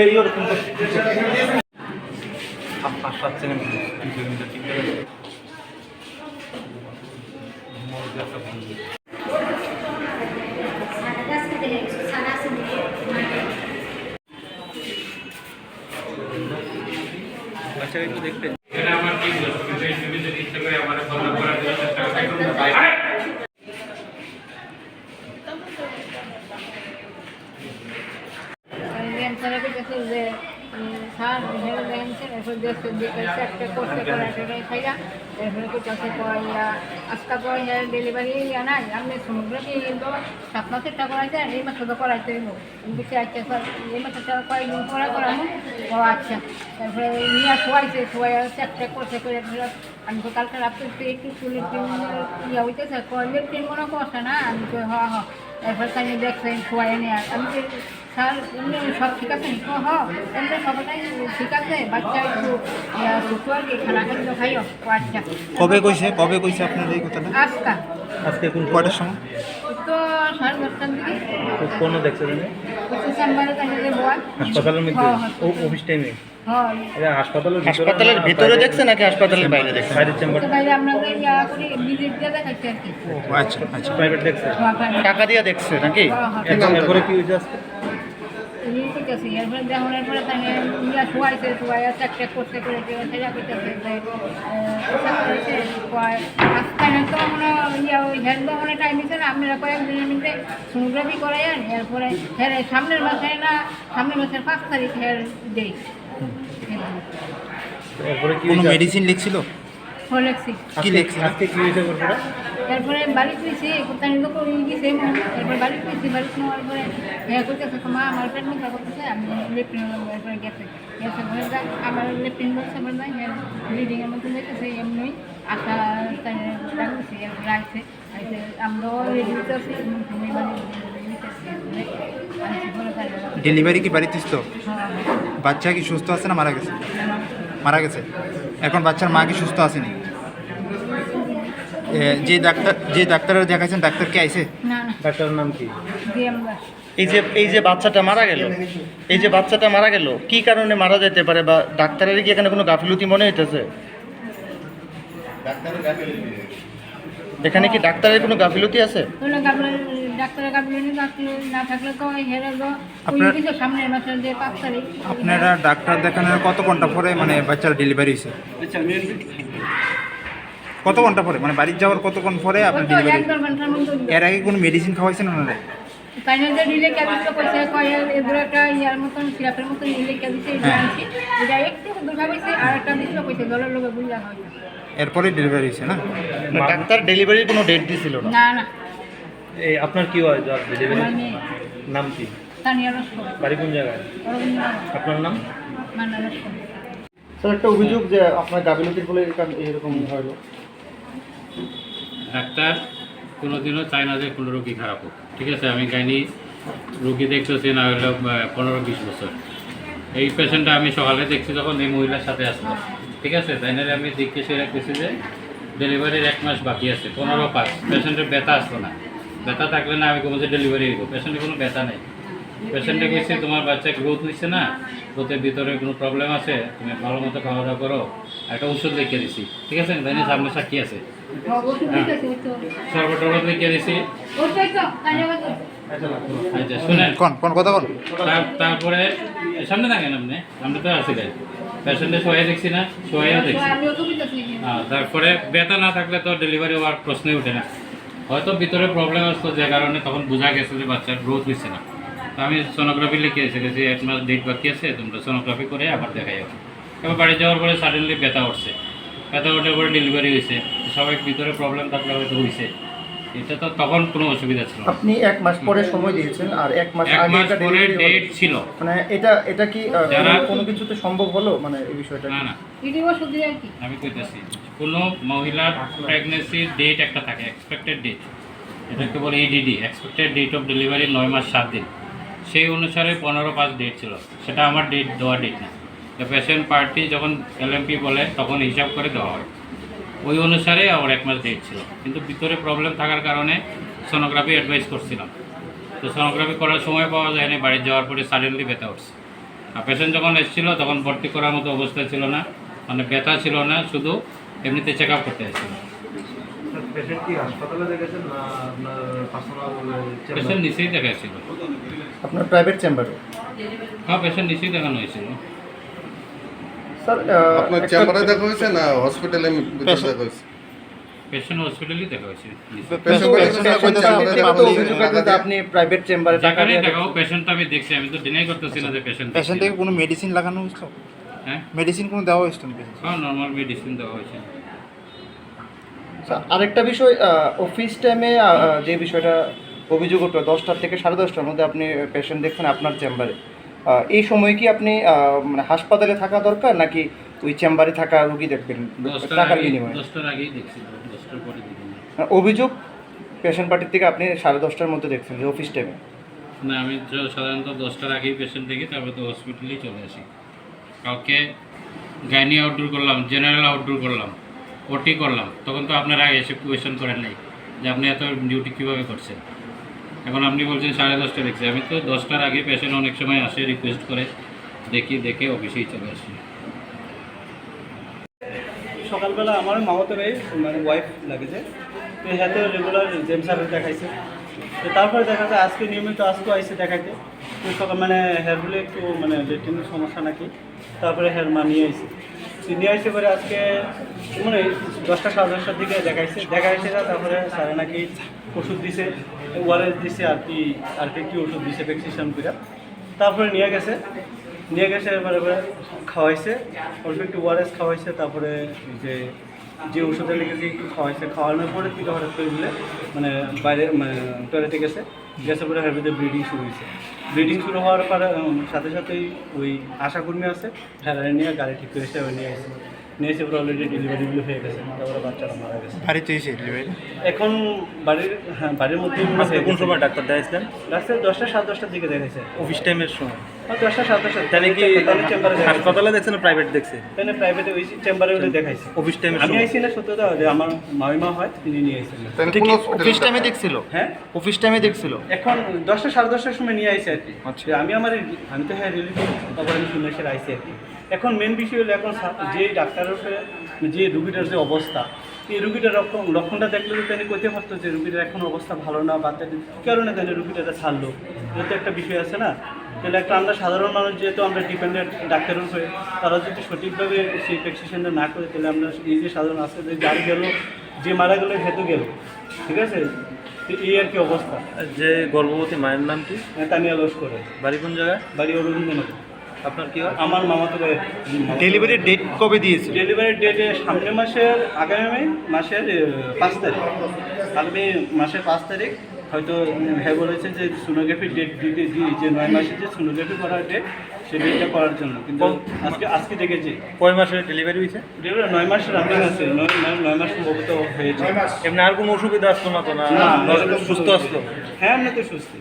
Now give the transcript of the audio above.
এই ওরকম পাঁচ সাত সেকেন্ড ঠিক আছে। বাচ্চাকে একটু দেখতে আমার কি ইচ্ছা করে আমার বন্ধ করার জন্য চেষ্টা করতে স্যার হেরে দেখছেন এরপর দেখছেন যে একটা করতে করে খাইয়া এরপরে কোথাও করাইয়া আজকা করে হেয়ার ডেলিভারি নাই আপনি সমুদ্রকে সাত মাসের টাকা করাইছেন এই মাসে তো করাইতে হইব বলছি আচ্ছা স্যার এই মাসে টাকা কয়েকদিন করানো ও আচ্ছা তারপরে নিয়ে শোয়াই একটা করতে করে আমি তো কালকে রাত্রে একটু চুলের ইয়া হইতেছে লেফটিন মনে করছে না আমি তো হ এরপর তাই দেখছেন শোয়াই নিয়ে আমি যে স্যার এমনি সব ঠিক আছে এমনি সবটাই ঠিক আছে বাচ্চা একটু সুস্থ আর কি খানা খাদ্য খাইও আচ্ছা কবে কইছে আপনার এই কথাটা? আজকে কোন কয়টার সময়? তো 10:30টার দিকে কোনো দেখছে চেম্বারে তাই বয় হাসপাতালের মধ্যে অফিস টাইমে হ্যাঁ হাসপাতালের ভিতরে দেখছে নাকি হাসপাতালের বাইরে দেখছে? বাইরের চেম্বার বাইরে আমরা ইয়া করি ভিজিট দিয়ে দেখাচ্ছি আর কি। আচ্ছা প্রাইভেট দেখছে টাকা দিয়ে দেখছে নাকি? এরপরে কি হয়েছে আজকে? এরপরে দেখানোর পরে তাই ইয়া শোয়াইছে একটা করতে করে সেটা করতেছে আজকাল তো আমরা ইয়া ওই হেড দোকানে টাইম দিচ্ছে না আপনারা কয়েকদিনের মধ্যে সোনোগ্রাফি করাইন এরপরে হের সামনের মাসের 5 তারিখ হের দেই এরপরে কি কোনো মেডিসিন লিখছিল? লেখছি কি লিখছিল? আজকে কি হয়েছে বলবো? এরপরে বাড়ি তুইছি কোথায় নিয়ে তো গেছে এরপরে বাড়ি নেওয়ার পরে হ্যাঁ করতেছে মা আমার পেট মতো করতেছে আমি লেফটিন এরপরে গেছে ঘরে যাই আমার লেফটিন বলছে আমার নাই হ্যাঁ ব্লিডিংয়ের মতো দেখতেছে এমনি আশা তাই ডাকছে রাখছে আমরাও রেডি হতে আছি ডেলিভারি কি বাড়িতে তো? বাচ্চা কি সুস্থ আছে না মারা গেছে? মারা গেছে। এখন বাচ্চার মা কি সুস্থ আসেনি? যে ডাক্তারের দেখাইছেন ডাক্তার কে আইছে? ডাক্তারের নাম কি? এই যে বাচ্চাটা মারা গেল কি কারণে মারা যেতে পারে বা ডাক্তারের কি এখানে কোনো গাফিলতি মনে হইতেছে? এখানে কি ডাক্তারের কোনো গাফিলতি আছে? আপনারা ডাক্তার দেখানোর কত ঘন্টা পরে মানে বাচ্চার ডেলিভারি হয়েছে? কত ঘন্টা পরে মানে বাড়ির যাওয়ার কতক্ষণ পরে আপনার ডেলিভারি? এর আগে কোনো মেডিসিন খাওয়াইছেন ওনারা? এরপরে ডেলিভারি হয়েছে না? ডাক্তার ডেলিভারির কোনো ডেট দিছিল না? এই আপনার কি হয় ডেলিভারি? নাম কি? বাড়ি কোন জায়গায়? আপনার নাম? স্যার একটা অভিযোগ যে আপনার গাফিলতির ফলে এরকম হলো। ডাক্তার কোনোদিনও চায় না যে কোনো রোগী খারাপ হোক, ঠিক আছে? আমি গাইনি রোগী দেখতেছি না হলে 15-20 বছর। এই পেশেন্টটা আমি সকালে দেখছি যখন এই মহিলার সাথে আসলো, ঠিক আছে? তাই না আমি দেখতে সে রাখতেছি যে ডেলিভারির 1 মাস বাকি আছে, 15/5। পেশেন্টের ব্যথা আসলো না, ব্যথা থাকলে না আমি কোনো যে ডেলিভারি হইব। পেশেন্টের কোনো ব্যথা নেই। পেশেন্টে কইছে তোমার বাচ্চা গ্রোথ হচ্ছে না, গ্রোথের ভিতরে কোনো প্রবলেম আছে, তুমি ভালো মতো খাওয়া দাওয়া করো, একটা ওষুধ লিখে দিছি, ঠিক আছে? তাই না সামনে সাক্ষী আছে, শরবত লিখে দিছি। আচ্ছা শুনেন, কথা বল। তারপরে সামনে থাকেন আপনি, আমরা তো আছি গাই পেশেন্টে শোয়াই দেখছি না, শোয়াইও দেখছি। তারপরে ব্যথা না থাকলে তো ডেলিভারি হওয়ার প্রশ্নই ওঠে না। হয়তো ভিতরে প্রবলেম আসতো যে কারণে তখন বোঝা গেছে যে বাচ্চার গ্রোথ হচ্ছে না। তো আমি সোনোগ্রাফি লিখে এসেছি 1 মাস ডেট বাকি আছে, তোমরা সোনোগ্রাফি করে আবার দেখাই যাও। এবার বাড়ি যাওয়ার পরে সাডেনলি ব্যথা উঠছে, ব্যথা ওঠার পরে ডেলিভারি হয়েছে। সবাই ভিতরে প্রবলেম থাকলে হয়তো হয়েছে, এটা তো তখন কোনো অসুবিধা ছিল না। আপনি 1 মাস পরে সময় দিয়েছেন আর 1 মাস আগে এটা পরে ডেট ছিল, মানে এটা কি কোনো কিছুতে সম্ভব হলো মানে এই বিষয়টা? না আমি কইতেছি কোনো মহিলার প্রেগন্যান্সির ডেট একটা থাকে, এক্সপেক্টেড ডেট, এটাকে বলে EDD, expected date of delivery 9 মাস 7 দিন। সেই অনুসারে 15/5 ডেট ছিল, সেটা আমার ডেট দেওয়া ডেট না। তো পেশেন্ট পার্টি যখন LMP বলে তখন হিসাব করে দেওয়া হয়, ওই অনুসারে আমার 1 মাস ডেট ছিল। কিন্তু ভিতরে প্রবলেম থাকার কারণে সোনোগ্রাফি অ্যাডভাইস করছিলাম, তো সোনোগ্রাফি করার সময় পাওয়া যায়নি, বাড়ি যাওয়ার পরে সাডেনলি ব্যথা উঠছে। আর পেশেন্ট যখন এসেছিল তখন ভর্তি করার মতো অবস্থা ছিল না, মানে ব্যথা ছিল না, শুধু এমনিতে চেক আপ করতে এসেছিল। পেশেন্ট কি হাসপাতালে দেখেছেন না আপনার পার্সোনাল পেশেন্ট নিচেই দেখাচ্ছিল। আপনার প্রাইভেট চেম্বারে? হ্যাঁ, পেশেন্ট নিচেই দেখানো হয়েছিল। স্যার আপনার চেম্বারে দেখা হয়েছে না হসপিটালে ভিতরে দেখা হয়েছে? পেশেন্ট হসপিটালেই দেখা হয়েছে। আপনি প্রাইভেট চেম্বারে যেখানেই দেখাও পেশেন্ট আমি দেখছি, আমি তো ডিনাই করতেছি না যে পেশেন্ট। পেশেন্টকে কোনো মেডিসিন লাগানো হয়েছিল? হ্যাঁ মেডিসিন কোনো দেওয়া হয়েছিল? হ্যাঁ, নর্মাল মেডিসিন দেওয়া হয়েছে। আরেকটা বিষয়, অফিস টাইমে যে বিষয়টা অভিযোগ উঠলো 10টা থেকে 10:30টার মধ্যে আপনি পেশেন্ট দেখছেন আপনার চেম্বারে, এই সময় কি আপনি মানে হাসপাতালে থাকা দরকার নাকি ওই চেম্বারে থাকা রুগী দেখবেন টাকার বিনিময়ে? 10টার আগেই দেখছি, 10টার পরে দেখিনি। অভিযোগ পেশেন্ট পার্টির থেকে আপনি 10:30টার মধ্যে দেখছেন যে অফিস টাইমে? না, আমি সাধারণত 10টার আগেই পেশেন্ট দেখি, তারপরে তো হসপিটালেই চলে আসি। কালকে গাইনি আউটডোর করলাম, জেনারেল আউটডোর করলাম, ওটি করলাম, তখন তো আপনারা এসে কোয়েশ্চেন করেন নাই যে আপনি এত ডিউটি কীভাবে করছেন। এখন আপনি বলছেন 10:30 দেখছি, আমি তো 10টার আগে পেশেন্ট অনেক সময় আসে, রিকোয়েস্ট করে, দেখে অফিসেই চলে আসি। সকালবেলা আমার মামাতো ভাই মানে ওয়াইফ লাগেছে, তো হাতে রেগুলার জেম স্যারের দেখাইছে। তো তারপরে দেখা যায় আজকে নিয়মিত আজকেও আইসে দেখাইতে, তো সকাল মানে হেয়ারগুলো একটু মানে লেট্রিনের সমস্যা নাকি, তারপরে হেয়ার মা নিয়ে আইসে। নিয়ে আসে পরে আজকে মানে 10টা 10:30টার দিকে দেখাইছে না, তারপরে স্যারে নাকি ওষুধ দিছে, ওআরএস দিছে আর কি ওষুধ দিছে ভ্যাকসিনেশন করে। তারপরে নিয়ে গেছে এবারে খাওয়াইছে, অল্প একটু ওআরএস খাওয়াইছে, তারপরে যে ওষুধটা লেগেছে একটু খাওয়ানোর পরে থেকে হঠাৎ করে দিলে মানে বাইরে মানে টয়লেটে গেছে পরে হের ভিতরে ব্লিডিং শুরু হওয়ার পরে সাথে সাথেই ওই আশাকর্মী আছে হেরারে নিয়ে গাড়ি ঠিক করে এসে নিয়ে এসে পরে অলরেডি ডেলিভারিগুলো হয়ে গেছে, তারপরে বাচ্চারা মারা গেছে। বাড়িতে এসে ডেলিভারি? এখন বাড়ির মধ্যেই কোন সময় ডাক্তার দেখাইছিলেন? ডাক্তার 10টা 10:30টার দিকে দেখাইছে, অফিস টাইমের সময়। 10টা 10:30 তাহলে কি চেম্বারে হাসপাতালে দেখছেন না প্রাইভেট দেখছে? তাহলে প্রাইভেটে ওই চেম্বারে ওটা দেখাইছে। অফিস টাইমের আমি সময় আইসি না সত্যতা যে আমার মামিমা হয় তিনি নিয়ে আইসেন। ঠিক অফিস টাইমে দেখছিল? হ্যাঁ, অফিস টাইমে দেখছিল। এখন 10টা 10:30টার সময় নিয়ে আইসে আর কি। আচ্ছা। আমি তো হ্যাঁ রিলিফ, তারপরে আমি শুনে এসে আইসি আর কি। এখন মেন বিষয় হলো এখন যে ডাক্তারের উপরে যে রুগীটার যে অবস্থা, এই রুগীটার লক্ষণটা দেখলে তো তিনি কইতে পারতো যে রুগীটার এখন অবস্থা ভালো না, বা কী কারণে তাহলে রুগীটা ছাড়লো, এটা তো একটা বিষয় আছে না। তাহলে একটা আমরা সাধারণ মানুষ যেহেতু আমরা ডিপেন্ডেন্ট ডাক্তারের উপরে, তারা যদি সঠিকভাবে সেই প্রেসক্রিপশনটা না করে তাহলে আমরা এই যে সাধারণ আছে যে যার গেল, যে মারা গেল হেতু গেল, ঠিক আছে। তো এই আর কি অবস্থা। যে গর্ভবতী মায়ের নাম কি? তানিয়া লস্কর, বাড়ি কোন জায়গায়? বাড়ি অরবিন্দনগর। আপনার কি হয়? আমার মামাতো ভাই। ডেলিভারির ডেট কবে দিয়েছে? ডেলিভারির ডেটে আগামী মাসের 5 তারিখ, আগামী মাসের 5 তারিখ হয়তো হ্যাঁ বলেছে যে সোনোগ্রাফির ডেট দিতে যে 9 মাসে যে সোনোগ্রাফি করার ডেট, সেই ডেটটা করার জন্য। কিন্তু আজকে দেখেছি কয় মাসে ডেলিভারি হয়েছে? ডেলিভারি 9 মাসের রানিং আছে, 9 মাস সম্ভবত হয়েছে। এমনি আর কোনো অসুবিধা আসতো না তো? না, সুস্থ আসতো? হ্যাঁ, এমনি তো সুস্থ।